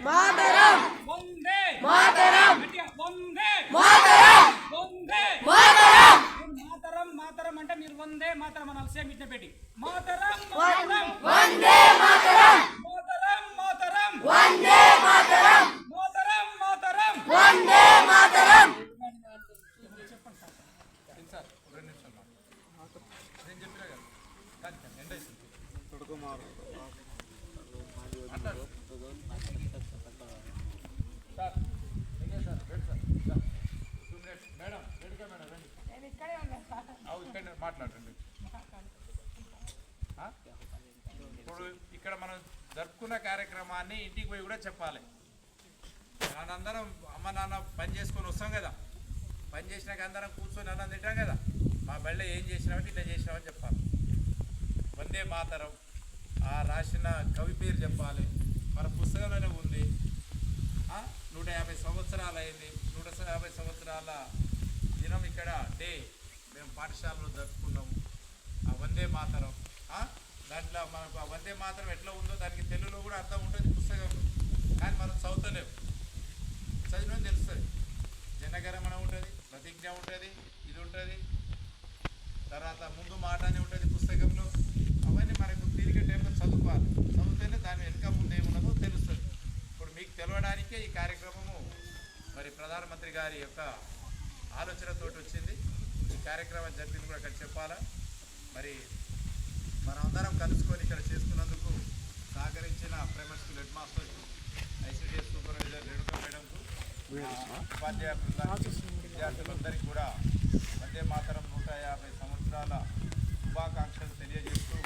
మాతరం వందే మాతరం వందే మాతరం వందే మాతరం మాతరం మాతరం అంటే మీరు వందే మాతరం అనాలి సేమ్ ఇట్లా పెట్టి మాతరం వందే మాతరం మాతరం మాతరం వందే మాతరం మాతరం మాతరం వందే మాతరం మాట్లాడండి. ఇప్పుడు ఇక్కడ మనం జరుపుకున్న కార్యక్రమాన్ని ఇంటికి పోయి కూడా చెప్పాలి. మనందరం అమ్మ నాన్న పని చేసుకొని వస్తాం కదా, పని చేసినాక అందరం కూర్చొని అన్నం తింటాం కదా, మా బళ్ళ ఏం చేసినామంటే ఇట్లా చేసినామని చెప్పాలి. వందే మాతరం ఆ రాసిన కవి పేరు చెప్పాలి. మన పుస్తకంలోనే ఉంది. 150 సంవత్సరాలు అయింది. 150 సంవత్సరాల దినం ఇక్కడ డే మేము పాఠశాలలో జరుపుకున్నాము. ఆ వందే మాతరం దాంట్లో మనకు ఆ వందే మాతరం ఎట్లా ఉందో దానికి తెలుగులో కూడా అర్థం ఉంటుంది పుస్తకంలో, కానీ మనం చదువుతలేము. చదివిన తెలుస్తుంది. జనగణమన ఉంటుంది, ప్రతిజ్ఞ ఉంటుంది, ఇది ఉంటుంది, తర్వాత ముందు మాట అని ఉంటుంది పుస్తకంలో. అవన్నీ మనకు తిరిగే టైంలో చదువుకోవాలి. చదివితేనే దాని వెనుక ముందు ఏమున్నదో తెలుస్తుంది. ఇప్పుడు మీకు తెలవడానికే ఈ కార్యక్రమము మరి ప్రధానమంత్రి గారి యొక్క ఆలోచనతోటి వచ్చింది. ఈ కార్యక్రమం జరిపింది కూడా అక్కడ చెప్పాలా. మరి మనమందరం కలుసుకొని ఇక్కడ చేసుకున్నందుకు సహకరించిన ప్రైమరీ స్కూల్ హెడ్ మాస్టర్కు, ఐసీడీఎస్ సూపర్వైజర్ రేణుకా మేడంకు, ఉపాధ్యాయ బృందానికి, విద్యార్థులందరికీ కూడా వందే మాతరం 150 సంవత్సరాల శుభాకాంక్షలు తెలియజేస్తూ